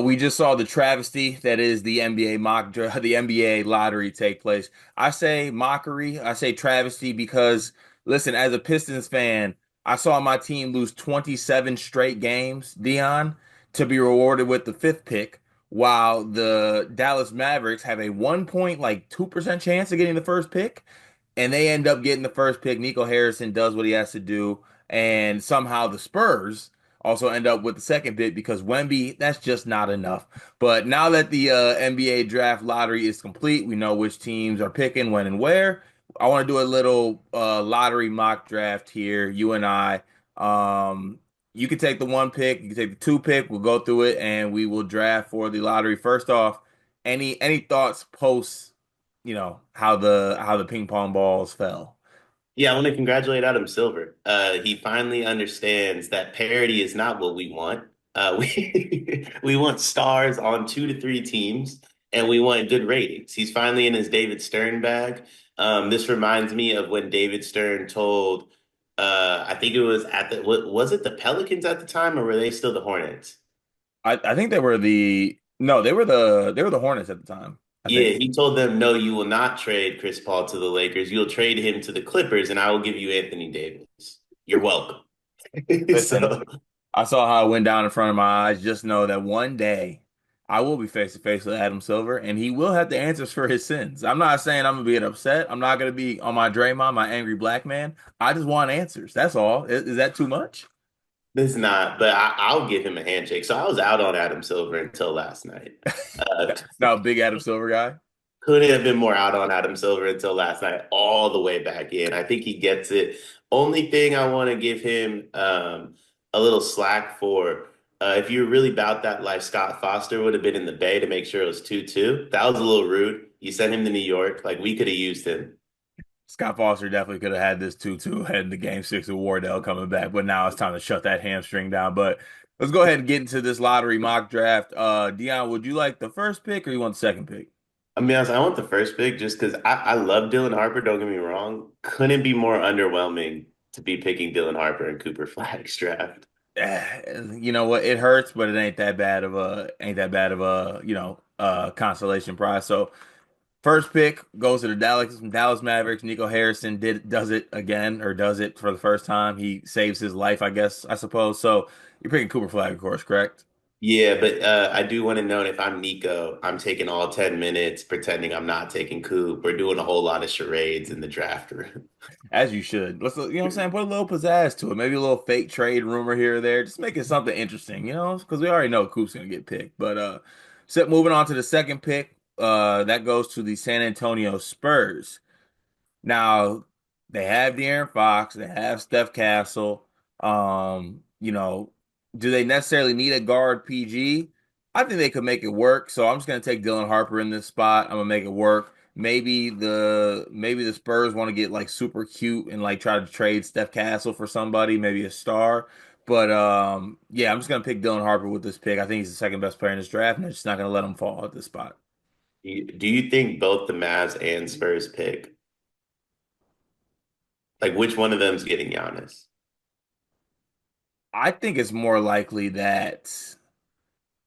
We just saw the travesty that is the NBA the NBA lottery take place. I say mockery. I say travesty because, listen, as a Pistons fan, I saw my team lose 27 straight games, Dion, to be rewarded with the fifth pick, while the Dallas Mavericks have a 1.2% chance of getting the first pick, and they end up getting the first pick. Nico Harrison does what he has to do, and somehow the Spurs also end up with the second pick because Wemby, that's just not enough. But now that the NBA draft lottery is complete, we know which teams are picking when and where. I want to do a little lottery mock draft here, you and I. Um, you can take the one pick, you can take the two pick. We'll go through it and we will draft for the lottery. First off, any thoughts post, how the ping pong balls fell? Yeah, I want to congratulate Adam Silver. He finally understands that parity is not what we want. We want stars on 2 to 3 teams, and we want good ratings. He's finally in his David Stern bag. This reminds me of when David Stern told, I think it was was it the Pelicans at the time, or were they still the Hornets? I think they were the no, they were the Hornets at the time, I Yeah, think. he told them, no, you will not trade Chris Paul to the Lakers. You'll trade him to the Clippers, and I will give you Anthony Davis. You're welcome. Listen, So I saw how it went down in front of my eyes. Just know that one day I will be face to face with Adam Silver, and he will have the answers for his sins. I'm not saying I'm gonna be upset. I'm not gonna be on my Draymond, my angry black man. I just want answers. That's all. Is that too much? it's not, but I'll give him a handshake. So I was out on Adam Silver until last night. Uh, No, big Adam Silver guy. couldn't have been more out on Adam Silver until last night, all the way back in. I think he gets it. Only thing I want to give him a little slack for, if you're really about that life, Scott Foster would have been in the Bay to make sure it was 2-2. That was a little rude. You sent him to New York. Like, we could have used him. Scott Foster definitely could have had this 2-2 heading to game six with Wardell coming back, but now it's time to shut that hamstring down. But let's go ahead and get into this lottery mock draft. Dion, would you like the first pick or you want the second pick? I mean, honest, I want the first pick just because I love Dylan Harper. Don't get me wrong. Couldn't be more underwhelming to be picking Dylan Harper and Cooper Flag's draft. You know what? It hurts, but it ain't that bad of a consolation prize. So first pick goes to the Dallas Mavericks. Nico Harrison does it again, or does it for the first time. He saves his life, I guess, I suppose. So you're picking Cooper Flag, of course, correct? Yeah, but I do want to note if I'm Nico, I'm taking all 10 minutes pretending I'm not taking Coop. We're doing a whole lot of charades in the draft room. As you should. Let's, you know what I'm saying? Put a little pizzazz to it. Maybe a little fake trade rumor here or there. Just make it something interesting, because we already know Coop's gonna get picked. But moving on to the second pick, that goes to the San Antonio Spurs. Now, they have De'Aaron Fox, they have Steph Castle. Do they necessarily need a guard PG? I think they could make it work. So I'm just gonna take Dylan Harper in this spot. I'm gonna make it work. Maybe the Spurs want to get like super cute and like try to trade Steph Castle for somebody, maybe a star. But yeah, I'm just gonna pick Dylan Harper with this pick. I think he's the second best player in this draft, and I'm just not gonna let him fall at this spot. Do you think both the Mavs and Spurs pick? Like, which one of them's getting Giannis? I think it's more likely that.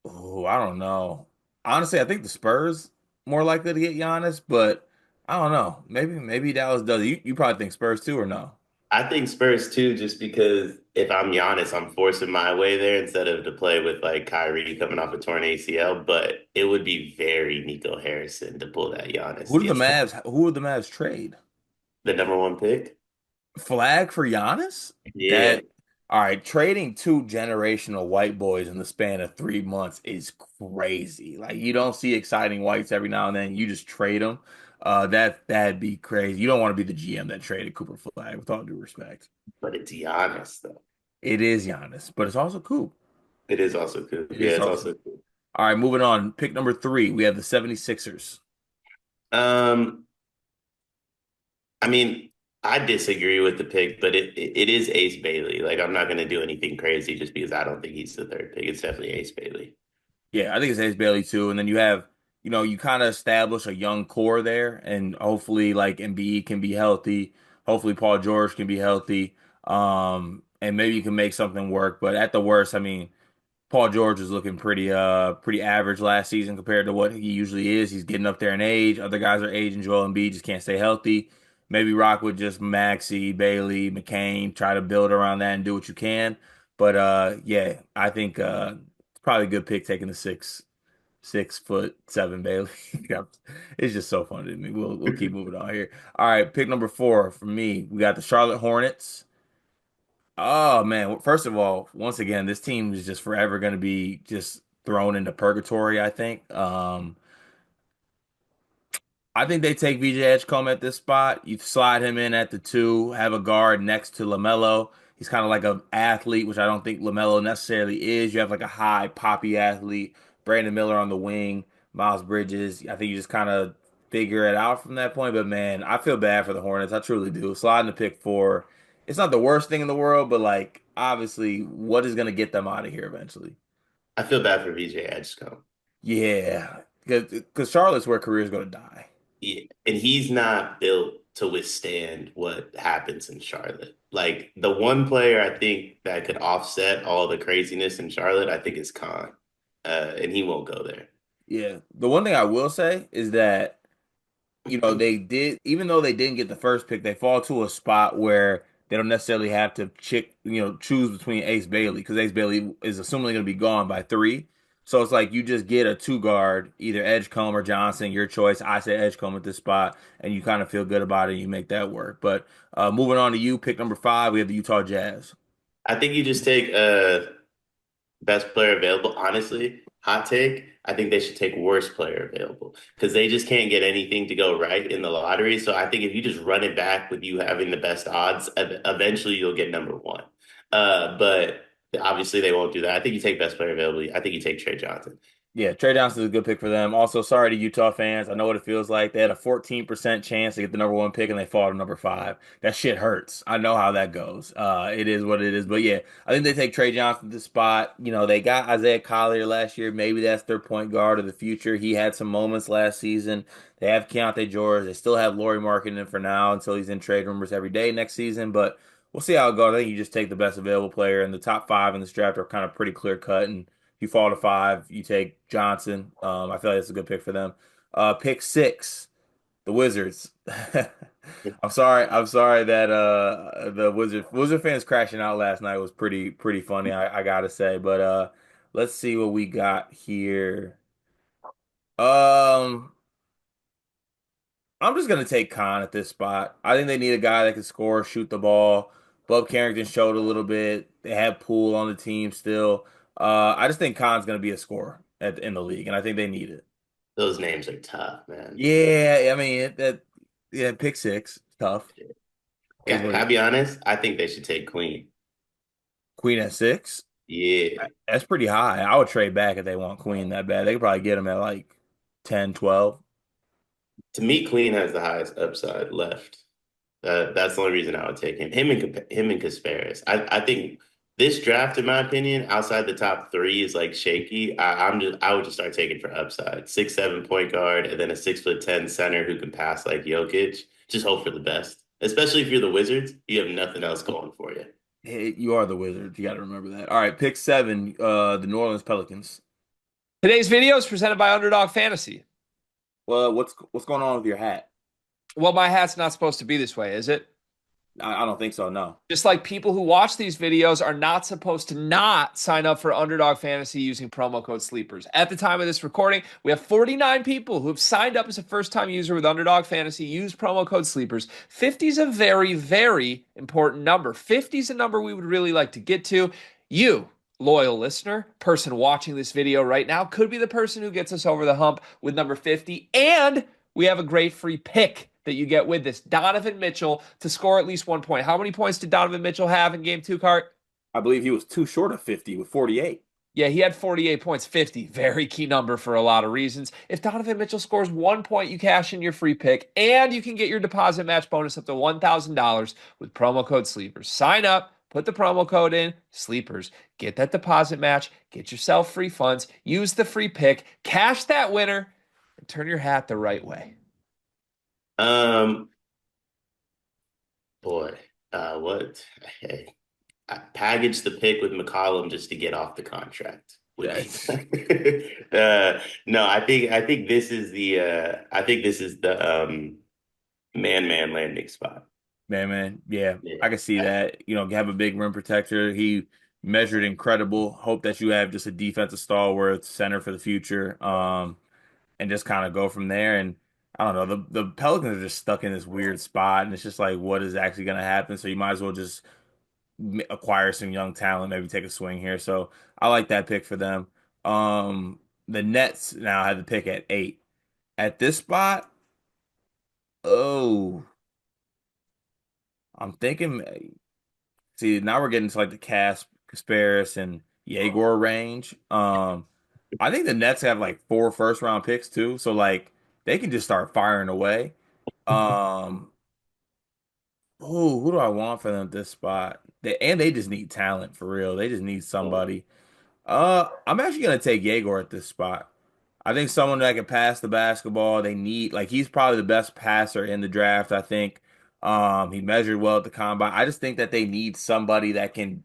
Oh, I don't know. Honestly, I think the Spurs more likely to get Giannis, but I don't know. Maybe Dallas does. You probably think Spurs too, or no? I think Spurs too, just because if I'm Giannis, I'm forcing my way there instead of to play with like Kyrie coming off a torn ACL. But it would be very Nico Harrison to pull that Giannis gets Who would the Mavs trade? the number one pick. Flag for Giannis? Yeah, That all right, trading two generational white boys in the span of 3 months is crazy. Like you don't see exciting whites every now and then. You just trade them. That'd be crazy. You don't want to be the GM that traded Cooper Flag, with all due respect. but it's Giannis though. It is Giannis, but it's also Coop. It is also cool. It Yeah, is it's also. also cool. All right, moving on. Pick number three. We have the 76ers. Um, I mean, I disagree with the pick, but it is Ace Bailey. Like, I'm not gonna do anything crazy just because I don't think he's the third pick. It's definitely Ace Bailey. Yeah, I think it's Ace Bailey too. And then you have, you kind of establish a young core there, and hopefully like Embiid can be healthy. Hopefully Paul George can be healthy. And maybe you can make something work. But at the worst, I mean, Paul George was looking pretty average last season compared to what he usually is. He's getting up there in age. Other guys are aging. Joel Embiid just can't stay healthy. Maybe rock with just Maxey, Bailey, McCain, try to build around that and do what you can. But yeah, I think it's probably a good pick taking the 6'7" Bailey. Yeah, it's just so funny to me. We'll keep moving on here. All right, pick number 4 for me. We got the Charlotte Hornets. Oh man, well, first of all, once again, this team is just forever going to be just thrown into purgatory, I think. I think they take VJ Edgecombe at this spot. You slide him in at the 2, have a guard next to LaMelo. He's kind of like an athlete, which I don't think LaMelo necessarily is. You have like a high poppy athlete, Brandon Miller on the wing, Miles Bridges. I think you just kind of figure it out from that point. But man, I feel bad for the Hornets. I truly do. Sliding to pick 4, it's not the worst thing in the world, but like obviously, what is going to get them out of here eventually? I feel bad for VJ Edgecombe. Yeah, because Charlotte's where careers going to die. Yeah. And he's not built to withstand what happens in Charlotte. Like the one player I think that could offset all the craziness in Charlotte, I think is Khan. And he won't go there. Yeah. The one thing I will say is that, they did, even though they didn't get the first pick, they fall to a spot where they don't necessarily have to choose between Ace Bailey because Ace Bailey is assuming going to be gone by 3. So it's like you just get a 2 guard, either Edgecombe or Johnson, your choice. I say Edgecombe at this spot, and you kind of feel good about it. And you make that work. But moving on to you, pick number 5, we have the Utah Jazz. I think you just take best player available. Honestly, hot take. I think they should take worst player available because they just can't get anything to go right in the lottery. So I think if you just run it back with you having the best odds, eventually you'll get number one. But obviously they won't do that. I think you take best player available. I think you take Trey Johnson. Yeah, Trey Johnson is a good pick for them. Also, sorry to Utah fans. I know what it feels like. They had a 14% chance to get the number 1 pick and they fall to number 5. That shit hurts. I know how that goes. It is what it is. But yeah, I think they take Trey Johnson to the spot. They got Isaiah Collier last year. Maybe that's their point guard of the future. He had some moments last season. They have Keontae George. They still have Lauri Markkanen for now until he's in trade rumors every day next season. But we'll see how it goes. I think you just take the best available player, and the top 5 in this draft are kind of pretty clear cut. And you fall to 5, you take Johnson. I feel like that's a good pick for them. Pick 6, the Wizards. I'm sorry that the Wizard fans crashing out last night was pretty funny. I gotta say, but let's see what we got here. Um, I'm just gonna take Khan at this spot. I think they need a guy that can score, shoot the ball. Bub Carrington showed a little bit. They have Poole on the team still. I just think Khan's gonna be a scorer in the league, and I think they need it. Those names are tough, man. Yeah, I mean yeah, pick 6, tough is Yeah, what can I it. be honest? I think they should take Queen. Queen at 6. Yeah. That's pretty high. I would trade back if they want Queen that bad. They could probably get him at like 10, 12. To me, Queen has the highest upside left. That's the only reason I would take him. Him and Kasparis. I think this draft, in my opinion, outside the top three is like shaky. I would just start taking for upside. 6'7" point guard, and then a 6'10" center who can pass like Jokic. Just hope for the best. Especially if you're the Wizards, you have nothing else going for you. Hey, you are the Wizards. You got to remember that. All right, pick 7, the New Orleans Pelicans. Today's video is presented by Underdog Fantasy. Well, what's going on with your hat? Well, my hat's not supposed to be this way, is it? I don't think so. No. Just like people who watch these videos are not supposed to not sign up for Underdog Fantasy using promo code SLEEPERS. At the time of this recording, we have 49 people who have signed up as a first-time user with Underdog Fantasy. Use promo code SLEEPERS. 50 is a very, very important number. 50 is a number we would really like to get to. You, loyal listener, person watching this video right now, could be the person who gets us over the hump with number 50. And we have a great free pick that you get with this. Donovan Mitchell to score at least 1 point. How many points did Donovan Mitchell have in game 2, Cart? I believe he was too short of 50 with 48. Yeah, he had 48 points, 50. Very key number for a lot of reasons. If Donovan Mitchell scores 1 point, you cash in your free pick, and you can get your deposit match bonus up to $1,000 with promo code SLEEPERS. Sign up, put the promo code in, SLEEPERS. Get that deposit match, get yourself free funds, use the free pick, cash that winner, and turn your hat the right way. Um, boy, what? Hey, I packaged the pick with McCollum just to get off the contract. would be. That's No, I think this is the man landing spot. man. Yeah, Yeah. I can see that. You know, have a big rim protector. He measured incredible. Hope that you have just a defensive stalwart center for the future. And just kind of go from there. And I don't know, the Pelicans are just stuck in this weird spot, and it's just like, what is actually going to happen? So you might as well just acquire some young talent, maybe take a swing here. So I like that pick for them. The Nets now have the pick at 8. At this spot, oh, I'm thinking. See, now we're getting to like the Kasparis and Yegor range. I think the Nets have like 4 first round picks too, so like they can just start firing away. Um, who do I want for them at this spot? They just need talent for real. They just need somebody. I'm actually gonna take Yegor at this spot. I think someone that can pass the basketball. They need like he's probably the best passer in the draft, I think. He measured well at the combine. I just think that they need somebody that can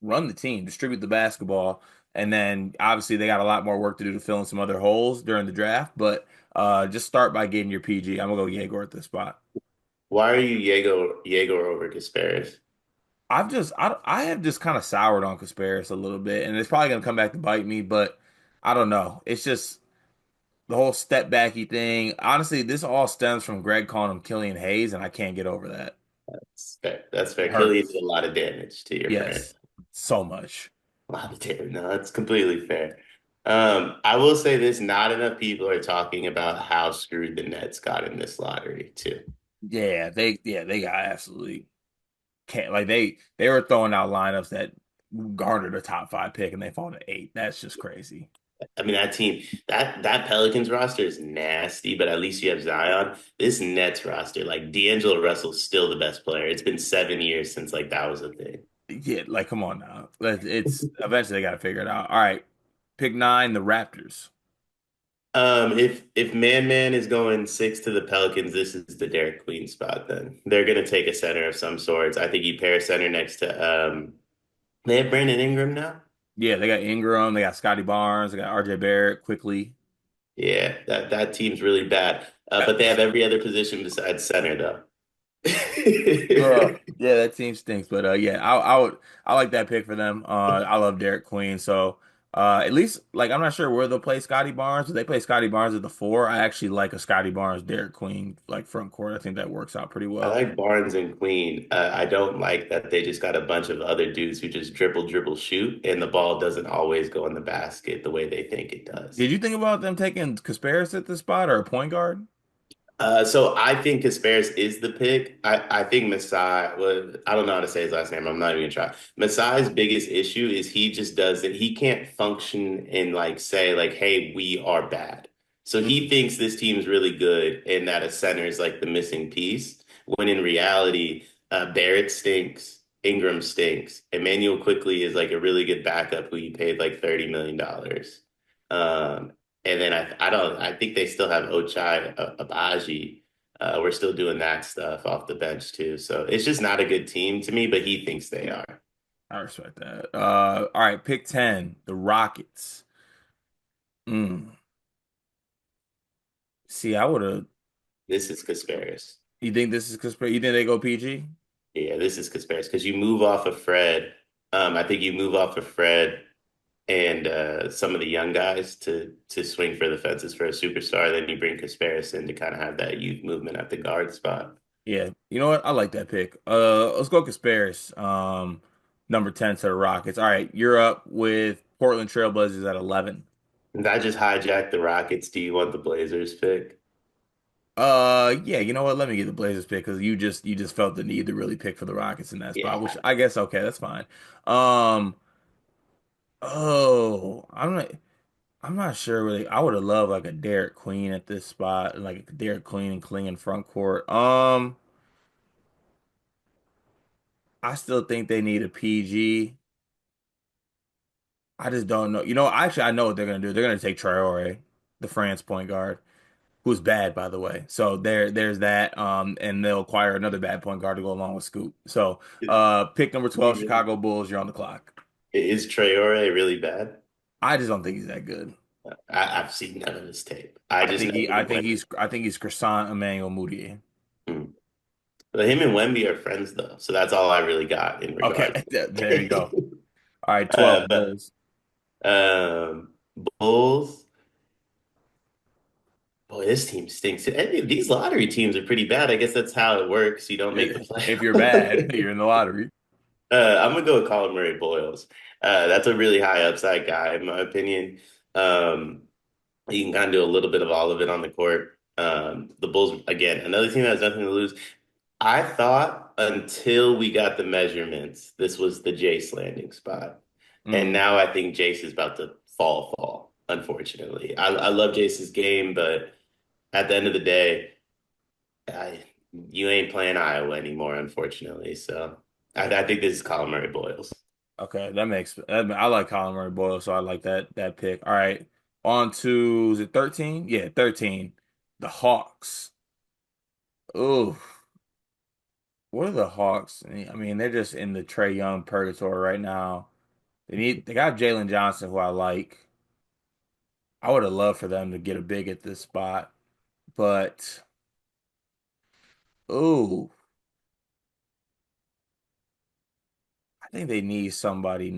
run the team, distribute the basketball, and then obviously they got a lot more work to do to fill in some other holes during the draft. But just start by getting your PG. I'm gonna go Yegor at this spot. Why are you Jaeger over Kasparis? I have just kind of soured on Casparis a little bit, and it's probably gonna come back to bite me, but I don't know. It's just the whole step backy thing. Honestly, this all stems from Greg calling him Killian Hayes, and I can't get over that. That's fair. That's It fair. Killian did hurts. a lot of damage to your friend. Yes, so much. A lot of damage. No, that's completely fair. I will say this, not enough people are talking about how screwed the Nets got in this lottery, too. They got absolutely can't like they were throwing out lineups that garnered a top 5 pick and they fall to 8. That's just crazy. I mean, that team, that Pelicans roster is nasty, but at least you have Zion. This Nets roster, like D'Angelo Russell's still the best player. It's been 7 years since like that was a thing. Yeah, like come on now. It's eventually they got to figure it out. All right, pick 9, the Raptors. If Man is going six to the Pelicans, this is the Derek Queen spot. Then they're gonna take a center of some sorts. I think you pair a center next to they have Brandon Ingram now. Yeah, they got Ingram, they got Scotty Barnes, they got RJ Barrett quickly. Yeah, that team's really bad. But they have every other position besides center though. Yeah, that team stinks. But yeah, I like that pick for them. I love Derek Queen. So at least like I'm not sure where they'll play Scotty Barnes. If they play Scotty Barnes at the 4, I actually like a Scotty Barnes, Derek Queen like front court. I think that works out pretty I well. like Barnes and Queen. I don't like that they just got a bunch of other dudes who just dribble, shoot, and the ball doesn't always go in the basket the way they think it does. Did you think about them taking Kasparis at the spot or a point guard? So I think Kasparis is the pick. I think Masai, well, I don't know how to say his last name. I'm not even gonna try. Masai's biggest issue is he just doesn't, he can't function and like say like, hey, we are bad. So he thinks this team's really good and that a center is like the missing piece, when in reality, Barrett stinks, Ingram stinks, Emmanuel quickly is like a really good backup who you paid like $30 million. Um, and then I think they still have Ochai Abaji. We're still doing that stuff off the bench too. So it's just not a good team to me, but he thinks they are. I respect that. All right, pick 10, the Rockets. Mm. See, I would have. This is Kasparis. You think this is Kasparis? You think they go PG? Yeah, this is Kasparis because you move off of Fred. I think you move off of Fred and some of the young guys to swing for the fences for a superstar. Then you bring Kasparis in to kind of have that youth movement at the guard spot. Yeah, you know what? I like that pick. Let's go Kasparis. Number 10 to the Rockets. All right, you're up with Portland Trailblazers at 11. And I just hijacked the Rockets. Do you want the Blazers pick? Yeah, you know what? Let me get the Blazers pick because you just felt the need to really pick for the Rockets in that spot, which Yeah. I guess okay, that's fine. Um, oh, I'm not sure really. I would have loved like a Derek Queen at this spot, like a Derek Queen and Kling in front court. I still think they need a PG. I just don't know. Actually, I know what they're gonna do. They're gonna take Traore, the France point guard, who's bad, by the way. So there's that. And they'll acquire another bad point guard to go along with Scoot. So, pick number 12, Chicago Bulls. You're on the clock. Is Traore really bad? I just don't think he's that good. I've seen none of his tape. I just know him when. I think he's Croissant Emmanuel Mudiay. Hmm. But him and Wemby are friends though, so that's all I really got in Okay, regards. there you go. All right, 12 But Bulls. Bulls, boy, this team stinks. These lottery teams are pretty bad. I guess that's how it works. You don't make the If you're bad, playoffs. you're in the lottery. I'm gonna go with Colin Murray Boyles. That's a really high upside guy, in my opinion. Um, he can kind of do a little bit of all of it on the court. The Bulls, again, another team that has nothing to lose. I thought until we got the measurements, this was the Jace landing spot. And Mm, now I think Jace is about to fall, unfortunately. I love Jace's game, but at the end of the day, I, you ain't playing Iowa anymore, unfortunately. So I think this is Colin Murray Boyles. okay, I like Colin Murray Boyle, so I like that pick. All right, on to is it 13? Yeah, 13. The Hawks. Ooh, what are the Hawks? I mean, they're just in the Trey Young purgatory right now. They got Jalen Johnson, who I like. I would have loved for them to get a big at this spot, but ooh, I think they need somebody.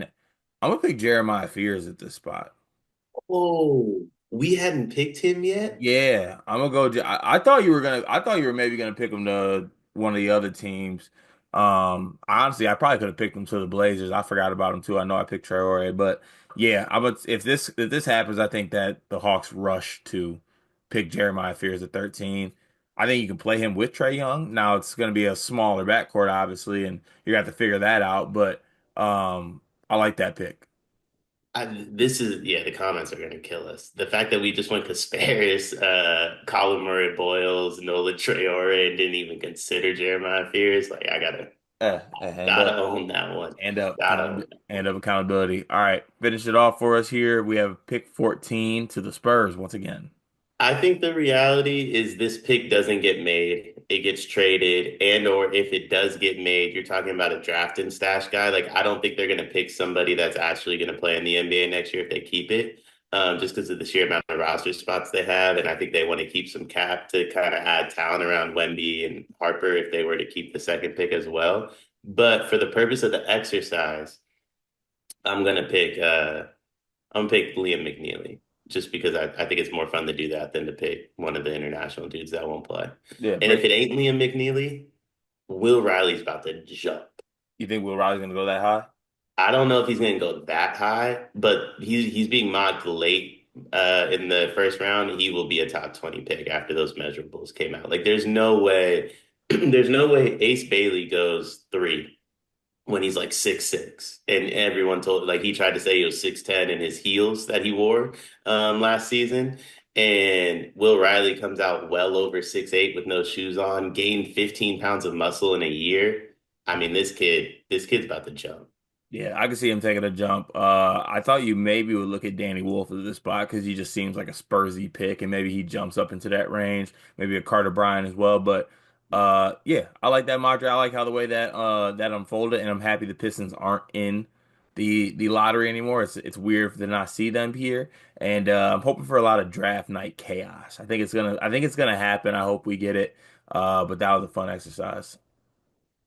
I'm gonna pick Jeremiah Fears at this spot. Oh, we hadn't picked him yet? Yeah, I'm gonna go. I thought you were gonna. I thought you were maybe gonna pick him to one of the other teams. Honestly, I probably could have picked him to the Blazers. I forgot about him too. I know I picked Traore, but yeah, if this happens, I think that the Hawks rush to pick Jeremiah Fears at 13. I think you can play him with Trey Young. Now it's gonna be a smaller backcourt, obviously, and you have to figure that out. But I like that pick. This is yeah, the comments are gonna kill us. The fact that we just went Casparis, Colin Murray Boyles, Nola Traore, and didn't even consider Jeremiah Fears, like I Hand gotta up. own that one. And up, Gotta own that. and up accountability. All right, finish it off for us here. We have pick 14 to the Spurs once again. I think the reality is this pick doesn't get made. It gets traded, and or if it does get made, you're talking about a draft and stash guy. Like I don't think they're gonna pick somebody that's actually gonna play in the NBA next year if they keep it. Just because of the sheer amount of roster spots they have, and I think they want to keep some cap to kind of add talent around Wemby and Harper if they were to keep the second pick as well. But for the purpose of the exercise, I'm gonna pick I'm gonna pick Liam McNeely just because I think it's more fun to do that than to pick one of the international dudes that won't play. Yeah, And if break. it ain't Liam McNeely, Will Riley's about to jump. You think Will Riley's gonna go that high? I don't know if he's gonna go that high, but he's being mocked late in the first round. He will be a top 20 pick after those measurables came out. Like there's no way there's no way Ace Bailey goes three when he's like 6'6", and everyone told like he tried to say he was 6'10" in his heels that he wore last season. And Will Riley comes out well over 6'8" with no shoes on, gained 15 pounds of muscle in a year. I mean, this kid's about to jump. Yeah, I can see him taking a jump. I thought you maybe would look at Danny Wolf at this spot because he just seems like a Spursy pick, and maybe he jumps up into that range. Maybe a Carter Bryant as well. But yeah, I like that mock draft. I like how the way that unfolded, and I'm happy the Pistons aren't in the lottery anymore. It's weird to not see them here, and I'm hoping for a lot of draft night chaos. I think it's gonna happen. I hope we get it. But that was a fun exercise.